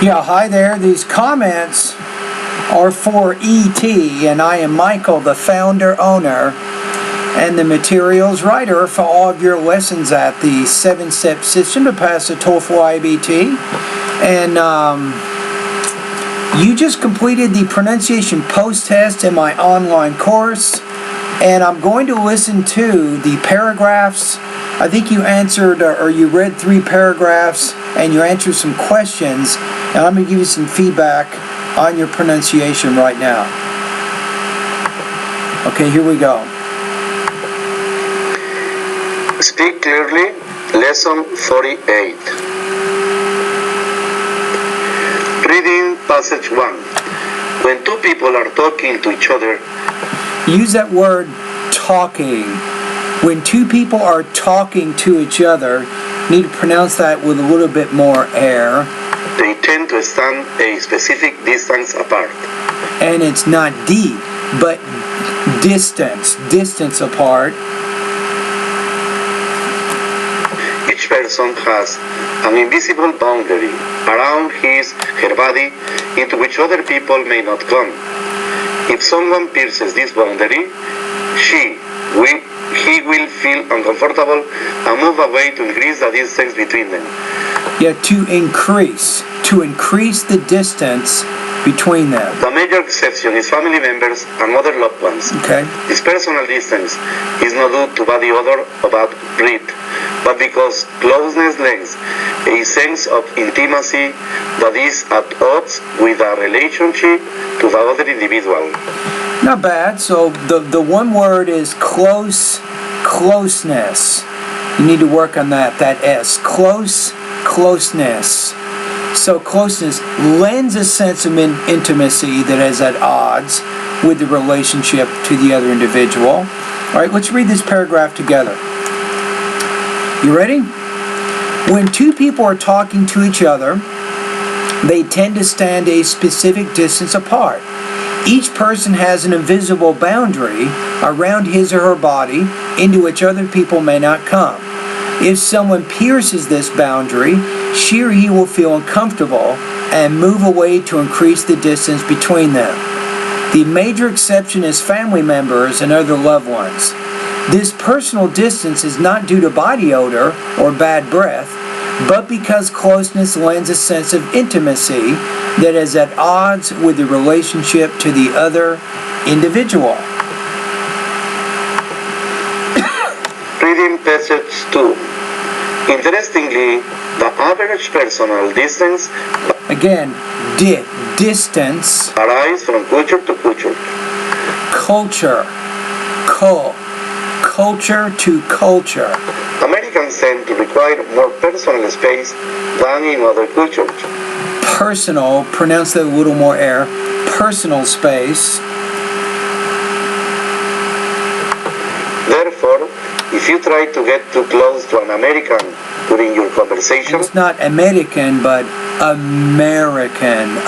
Yeah, hi there. These comments are for ET, and I am Michael, the founder, owner, and the materials writer for all of your lessons at the 7-step system to pass the TOEFL IBT. And you just completed the pronunciation post-test in my online course, and I'm going to listen to the paragraphs. I think you answered or you read 3 paragraphs and you answered some questions, and I'm going to give you some feedback on your pronunciation right now. Okay, here we go. Speak clearly, lesson 48. Reading passage 1. When two people are talking to each other, use that word talking. When two people are talking to each other, you need to pronounce that with a little bit more air. they tend to stand a specific distance apart. And it's not deep, but distance apart. Each person has an invisible boundary around her body into which other people may not come. If someone pierces this boundary, he will feel uncomfortable and move away to increase the distance between them. Yeah, to increase the distance between them. The major exception is family members and other loved ones. Okay. This personal distance is not due to body odor or bad breath, but because closeness lends a sense of intimacy that is at odds with the relationship to the other individual. Not bad. So the one word is closeness. You need to work on that S. Closeness. So closeness lends a sense of intimacy that is at odds with the relationship to the other individual. All right, let's read this paragraph together. You ready? When two people are talking to each other, they tend to stand a specific distance apart. Each person has an invisible boundary around his or her body into which other people may not come. If someone pierces this boundary, she or he will feel uncomfortable and move away to increase the distance between them. The major exception is family members and other loved ones. This personal distance is not due to body odor or bad breath, but because closeness lends a sense of intimacy that is at odds with the relationship to the other individual. Reading passage 2. Interestingly, the average personal distance distance varies from culture to culture. Culture to culture. Americans tend to require more personal space than in other cultures. Personal, pronounce that a little more air. Personal space. Therefore, if you try to get too close to an American during your conversation, it's not American, but American.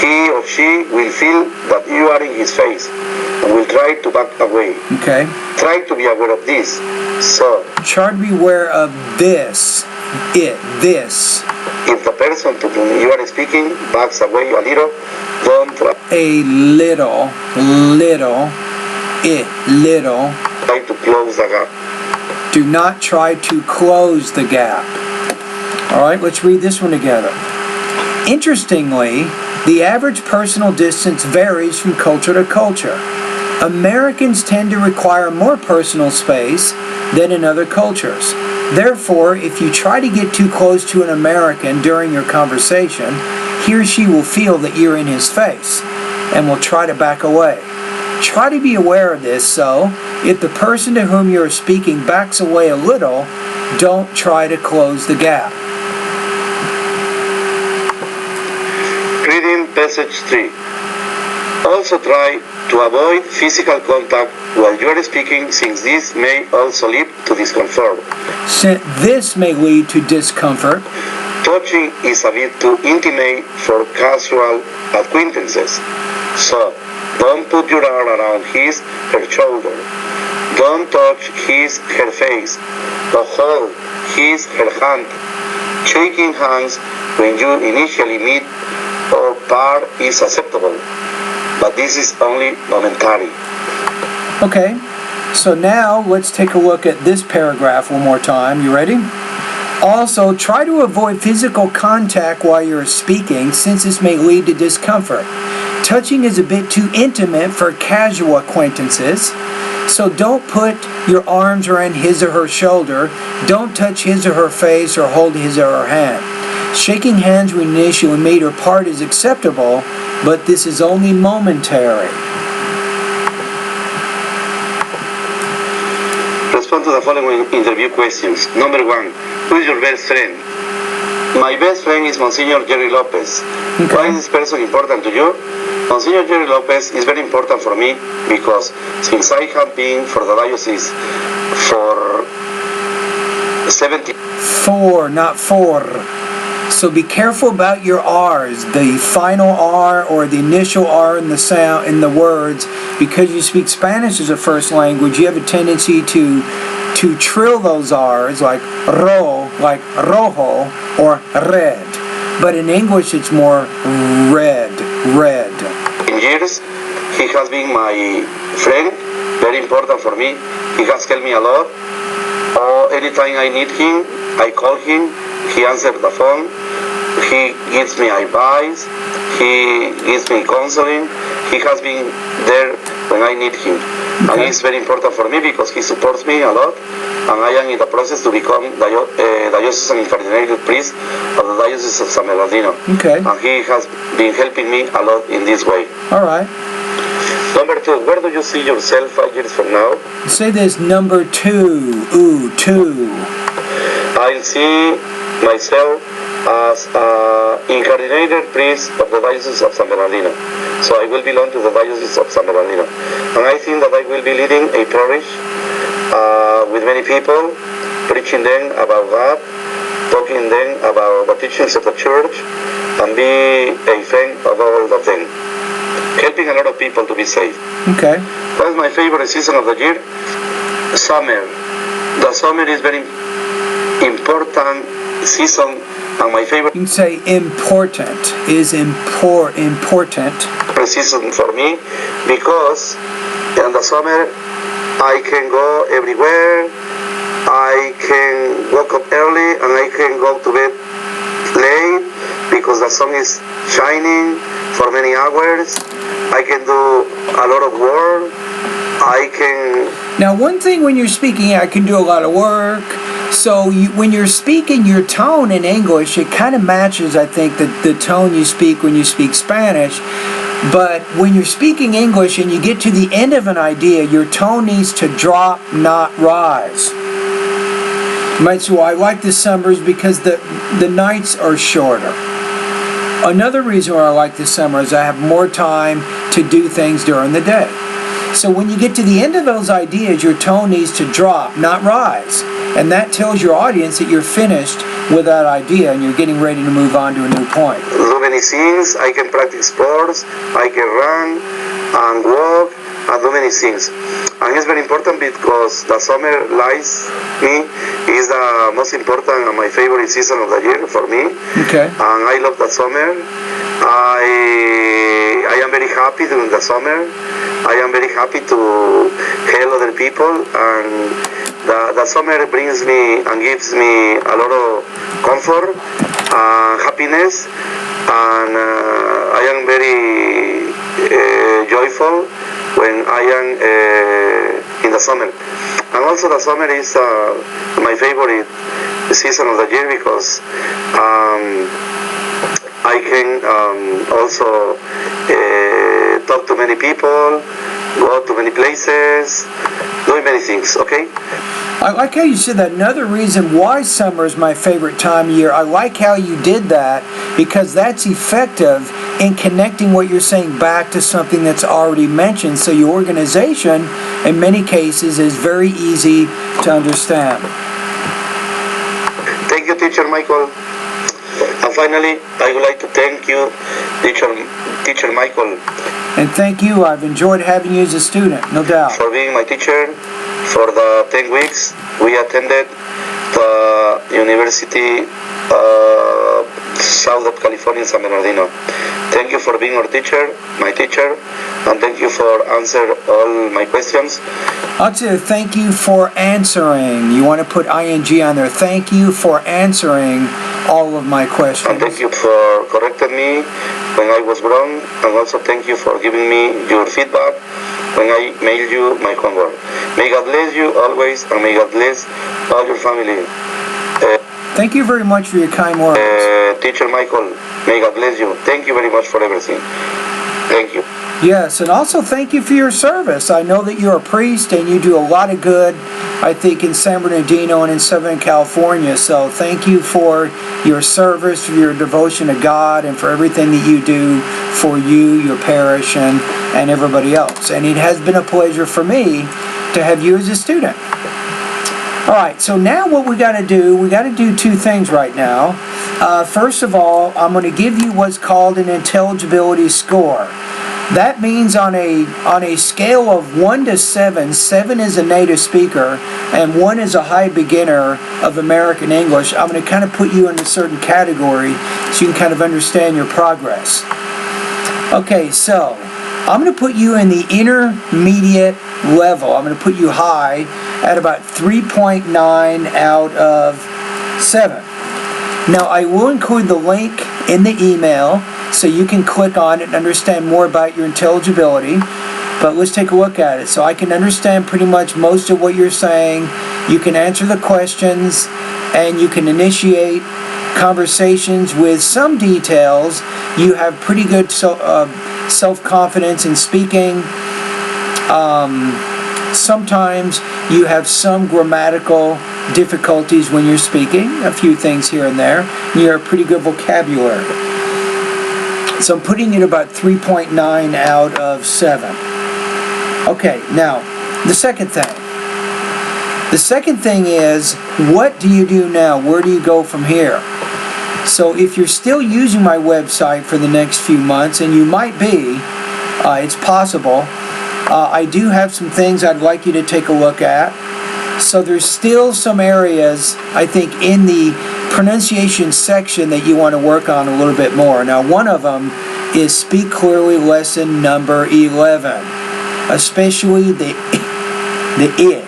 He or she will feel that you are in his face and will try to back away. Okay. Try to be aware of this. So, try to be aware of this. This. If the person to whom you are speaking backs away a little, don't try. A little. Try to close the gap. Do not try to close the gap. All right, let's read this one together. Interestingly, the average personal distance varies from culture to culture. Americans tend to require more personal space than in other cultures. Therefore, if you try to get too close to an American during your conversation, he or she will feel that you're in his face and will try to back away. Try to be aware of this, so if the person to whom you're speaking backs away a little, don't try to close the gap. Reading passage 3. Also try to avoid physical contact while you are speaking, since this may also lead to discomfort. This may lead to discomfort. Touching is a bit too intimate for casual acquaintances. So, don't put your arm around her shoulder. Don't touch her face or hold her hand. Shaking hands when you initially meet or part is acceptable, but this is only momentary. Okay, so now let's take a look at this paragraph one more time. You ready? Also, try to avoid physical contact while you're speaking, since this may lead to discomfort. Touching is a bit too intimate for casual acquaintances, so don't put your arms around his or her shoulder, don't touch his or her face or hold his or her hand. Shaking hands when initially meet or part is acceptable, but this is only momentary. Respond to the following interview questions. Number 1. Who is your best friend? My best friend is Monsignor Jerry Lopez. Okay. Why is this person important to you? Monsignor Jerry Lopez is very important for me because since I have been for the diocese for 70... Four, not four. So be careful about your R's, the final R or the initial R in the sound in the words. Because you speak Spanish as a first language, you have a tendency to trill those R's like ro, like rojo, or red. But in English it's more red. In years, he has been my friend, very important for me. He has helped me a lot. Anytime I need him, I call him, he answers the phone, he gives me advice, he gives me counseling, he has been there when I need him. And he's very important for me because he supports me a lot, and I am in the process to become diocesan incardinated priest of the Diocese of San Bernardino. Okay. And he has been helping me a lot in this way. All right. Number 2, where do you see yourself 5 years from now? Say this, number 2. Ooh, 2. I see myself as an incardinated priest of the Diocese of San Bernardino. So I will belong to the Diocese of San Bernardino. And I think that I will be leading a parish with many people, preaching them about God, talking them about the teachings of the church, and be a friend of all of them. Helping a lot of people to be saved. Okay. That's my favorite season of the year. Summer. The summer is very important season, and my favorite. You can say important is important. Season for me because in the summer I can go everywhere. I can wake up early and I can go to bed late because the sun is shining for many hours. I can do a lot of work. I can... Now, one thing when you're speaking, I can do a lot of work. So when you're speaking, your tone in English, it kind of matches, I think, the tone you speak when you speak Spanish. But when you're speaking English and you get to the end of an idea, your tone needs to drop, not rise. You might say, well, I like the summers because the nights are shorter. Another reason why I like the summer is I have more time to do things during the day. So when you get to the end of those ideas, your tone needs to drop, not rise. And that tells your audience that you're finished with that idea and you're getting ready to move on to a new point. Do many things. I can practice sports. I can run and walk and do many things. And it's very important because the summer lies me is the most important and my favorite season of the year for me. Okay. And I love the summer. I am very happy during the summer. I am very happy to help other people, and the summer brings me and gives me a lot of comfort and happiness, and I am very joyful when I am in the summer. And also the summer is my favorite season of the year because I can also talk to many people, go to many places, doing many things, okay? I like how you said that. Another reason why summer is my favorite time of year, I like how you did that because that's effective in connecting what you're saying back to something that's already mentioned. So your organization, in many cases, is very easy to understand. Thank you, Teacher Michael. And finally, I would like to thank you, Teacher Michael. And thank you. I've enjoyed having you as a student, no doubt. For being my teacher for the 10 weeks we attended the University south of California, San Bernardino. Thank you for being our teacher, my teacher, and thank you for answering all my questions. I'll say thank you for answering. You want to put ing on there. Thank you for answering all of my questions. And thank you for correcting me when I was wrong, and also thank you for giving me your feedback when I mailed you my homework. May God bless you always, and may God bless all your family. Thank you very much for your kind words. Teacher Michael, may God bless you. Thank you very much for everything. Thank you. Yes, and also thank you for your service. I know that you're a priest and you do a lot of good, I think, in San Bernardino and in Southern California. So thank you for your service, for your devotion to God, and for everything that you do for you, your parish, and everybody else. And it has been a pleasure for me to have you as a student. All right, so now what we got to do two things right now. First of all, I'm going to give you what's called an intelligibility score. That means on a scale of 1 to 7, 7 is a native speaker and 1 is a high beginner of American English. I'm going to kind of put you in a certain category so you can kind of understand your progress. Okay, so I'm going to put you in the intermediate level. I'm going to put you high at about 3.9 out of 7. Now, I will include the link in the email so you can click on it and understand more about your intelligibility. But let's take a look at it. So I can understand pretty much most of what you're saying. You can answer the questions, and you can initiate conversations with some details. You have pretty good self-confidence in speaking. Sometimes you have some grammatical difficulties when you're speaking, a few things here and there. You have pretty good vocabulary. So I'm putting it about 3.9 out of 7. Okay, now, the second thing. The second thing is, what do you do now? Where do you go from here? So if you're still using my website for the next few months, and you might be, it's possible, I do have some things I'd like you to take a look at. So there's still some areas, I think, in the pronunciation section that you want to work on a little bit more. Now, one of them is Speak Clearly lesson number 11, especially the it,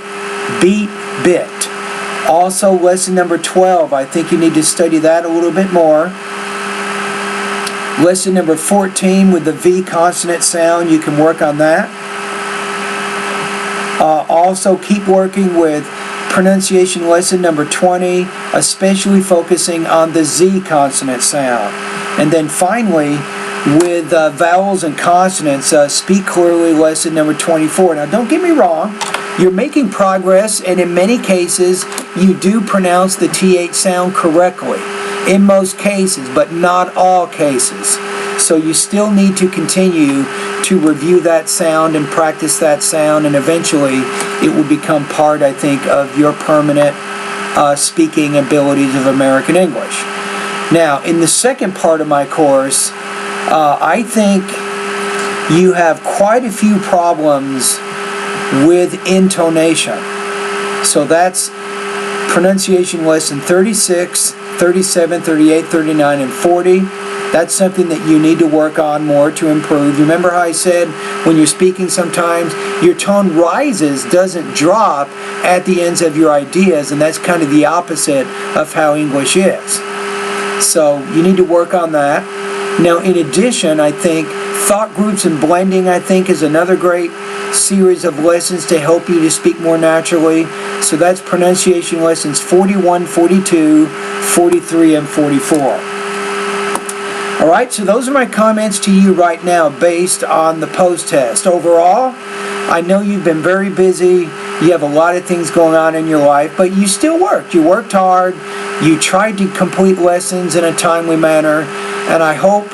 beat, bit. Also, lesson number 12, I think you need to study that a little bit more. Lesson number 14 with the V consonant sound, you can work on that. Also, keep working with pronunciation lesson number 20, especially focusing on the Z consonant sound. And then finally, with vowels and consonants, Speak Clearly lesson number 24. Now, don't get me wrong, you're making progress, and in many cases, you do pronounce the TH sound correctly. In most cases, but not all cases. So you still need to continue to review that sound and practice that sound, and eventually it will become part, I think, of your permanent speaking abilities of American English. Now, in the second part of my course, I think you have quite a few problems with intonation. So that's pronunciation lesson 36, 37, 38, 39, and 40. That's something that you need to work on more to improve. Remember how I said when you're speaking sometimes your tone rises, doesn't drop at the ends of your ideas, and that's kind of the opposite of how English is. So you need to work on that. Now, in addition, I think thought groups and blending, I think, is another great series of lessons to help you to speak more naturally. So that's pronunciation lessons 41, 42, 43, and 44. All right, so those are my comments to you right now based on the post-test. Overall, I know you've been very busy. You have a lot of things going on in your life, but you still worked. You worked hard. You tried to complete lessons in a timely manner, and I hope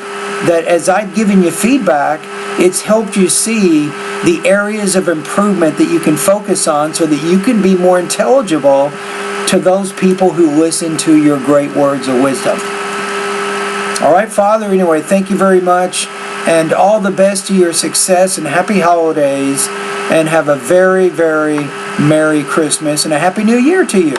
that as I've given you feedback, it's helped you see the areas of improvement that you can focus on so that you can be more intelligible to those people who listen to your great words of wisdom. All right, Father, anyway, thank you very much, and all the best to your success, and happy holidays, and have a very, very Merry Christmas and a Happy New Year to you.